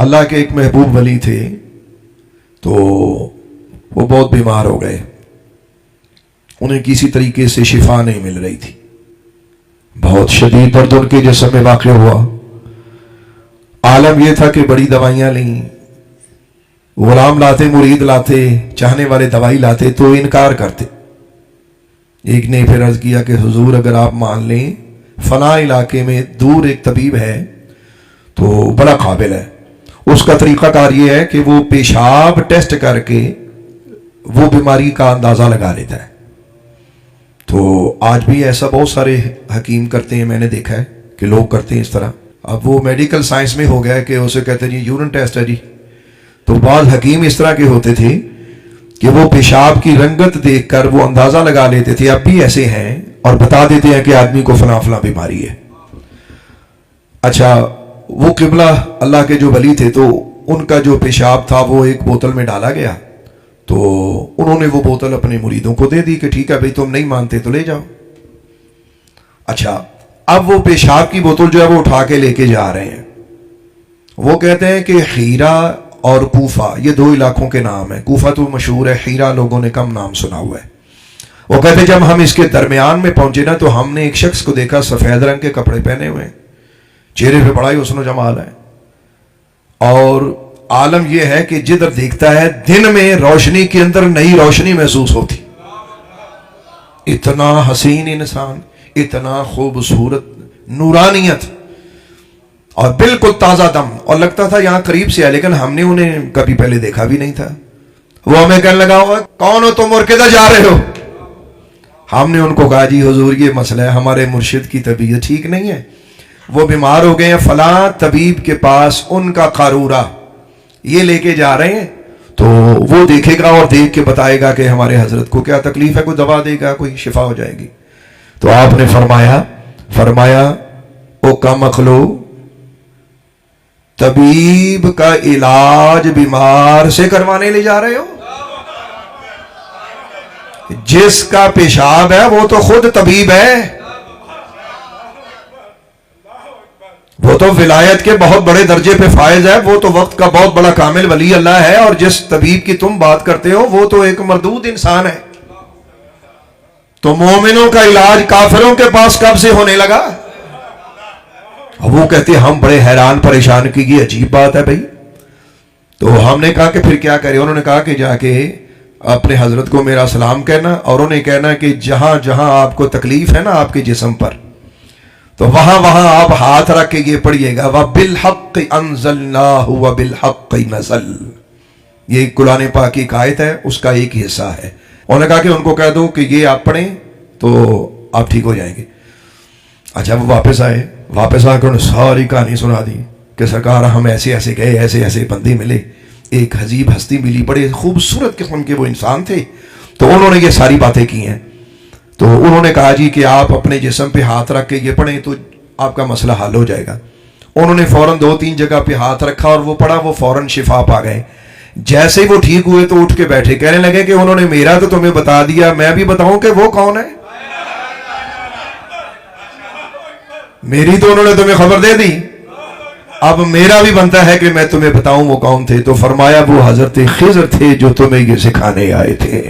اللہ کے ایک محبوب ولی تھے، تو وہ بہت بیمار ہو گئے، انہیں کسی طریقے سے شفا نہیں مل رہی تھی، بہت شدید درد ان کے جسم میں واقع ہوا۔ عالم یہ تھا کہ بڑی دوائیاں لیں، غلام لاتے، مرید لاتے، چاہنے والے دوائی لاتے تو انکار کرتے۔ ایک نے پھر عرض کیا کہ حضور اگر آپ مان لیں فلاں علاقے میں دور ایک طبیب ہے تو بڑا قابل ہے، اس کا طریقہ کار یہ ہے کہ وہ پیشاب ٹیسٹ کر کے وہ بیماری کا اندازہ لگا لیتا ہے۔ تو آج بھی ایسا بہت سارے حکیم کرتے ہیں، میں نے دیکھا ہے کہ لوگ کرتے ہیں اس طرح۔ اب وہ میڈیکل سائنس میں ہو گیا کہ اسے کہتے ہیں جی یورین ٹیسٹ ہے جی، تو بعض حکیم اس طرح کے ہوتے تھے کہ وہ پیشاب کی رنگت دیکھ کر وہ اندازہ لگا لیتے تھے، اب بھی ایسے ہیں، اور بتا دیتے ہیں کہ آدمی کو فلاں فلاں بیماری ہے۔ اچھا، وہ قبلہ اللہ کے جو ولی تھے تو ان کا جو پیشاب تھا وہ ایک بوتل میں ڈالا گیا، تو انہوں نے وہ بوتل اپنے مریدوں کو دے دی کہ ٹھیک ہے بھائی تم نہیں مانتے تو لے جاؤ۔ اچھا، اب وہ پیشاب کی بوتل جو ہے وہ اٹھا کے لے کے جا رہے ہیں۔ وہ کہتے ہیں کہ حیرہ اور کوفہ یہ دو علاقوں کے نام ہیں، کوفہ تو مشہور ہے، حیرہ لوگوں نے کم نام سنا ہوا ہے۔ وہ کہتے ہیں جب ہم اس کے درمیان میں پہنچے نا تو ہم نے ایک شخص کو دیکھا سفید رنگ کے کپڑے پہنے ہوئے ہیں، چہرے پہ بڑا ہی حسن و جمال ہے، اور عالم یہ ہے کہ جدھر دیکھتا ہے دن میں روشنی کے اندر نئی روشنی محسوس ہوتی، اتنا حسین انسان، اتنا خوبصورت، نورانیت، اور بالکل تازہ دم، اور لگتا تھا یہاں قریب سے ہے لیکن ہم نے انہیں کبھی پہلے دیکھا بھی نہیں تھا۔ وہ ہمیں کہنے لگا ہوا کون ہو تم اور کدھر جا رہے ہو؟ ہم نے ان کو کہا جی حضور یہ مسئلہ ہے، ہمارے مرشد کی طبیعت ٹھیک نہیں ہے، وہ بیمار ہو گئے ہیں، فلاں طبیب کے پاس ان کا قارورہ یہ لے کے جا رہے ہیں، تو وہ دیکھے گا اور دیکھ کے بتائے گا کہ ہمارے حضرت کو کیا تکلیف ہے، کوئی دوا دے گا، کوئی شفا ہو جائے گی۔ تو آپ نے فرمایا او کم اخلو، طبیب کا علاج بیمار سے کروانے لے جا رہے ہو؟ جس کا پیشاب ہے وہ تو خود طبیب ہے، وہ تو ولایت کے بہت بڑے درجے پہ فائز ہے، وہ تو وقت کا بہت بڑا کامل ولی اللہ ہے، اور جس طبیب کی تم بات کرتے ہو وہ تو ایک مردود انسان ہے۔ تو مومنوں کا علاج کافروں کے پاس کب سے ہونے لگا؟ وہ کہتے ہم بڑے حیران پریشان کی یہ عجیب بات ہے بھائی۔ تو ہم نے کہا کہ پھر کیا کرے؟ انہوں نے کہا کہ جا کے اپنے حضرت کو میرا سلام کہنا، اور انہیں کہنا کہ جہاں جہاں آپ کو تکلیف ہے نا آپ کے جسم پر، تو وہاں وہاں آپ ہاتھ رکھ کے یہ پڑھیے گا وَبِالْحَقِّ أَنزَلْنَاهُ وَبِالْحَقِّ نَزَلَ، یہ قرآن پاک کی ایک آیت ہے، اس کا ایک حصہ ہے۔ انہوں نے کہا کہ ان کو کہہ دو کہ یہ آپ پڑھیں تو آپ ٹھیک ہو جائیں گے۔ اچھا، وہ واپس آ کے انہوں نے ساری کہانی سنا دی کہ سرکار ہم ایسے ایسے گئے، ایسے ایسے بندے ملے، ایک عجیب ہستی ملی، بڑے خوبصورت قسم کے وہ انسان تھے، تو انہوں نے یہ ساری باتیں کی ہیں۔ تو انہوں نے کہا جی کہ آپ اپنے جسم پہ ہاتھ رکھ کے یہ پڑھیں تو آپ کا مسئلہ حل ہو جائے گا۔ انہوں نے فوراً 2-3 جگہ پہ ہاتھ رکھا اور وہ پڑھا، وہ فوراً شفا پا گئے۔ جیسے ہی وہ ٹھیک ہوئے تو اٹھ کے بیٹھے، کہنے لگے کہ انہوں نے میرا تو تمہیں بتا دیا، میں بھی بتاؤں کہ وہ کون ہے؟ میری تو انہوں نے تمہیں خبر دے دی، اب میرا بھی بنتا ہے کہ میں تمہیں بتاؤں وہ کون تھے۔ تو فرمایا وہ حضرت خضر تھے جو تمہیں یہ سکھانے آئے تھے۔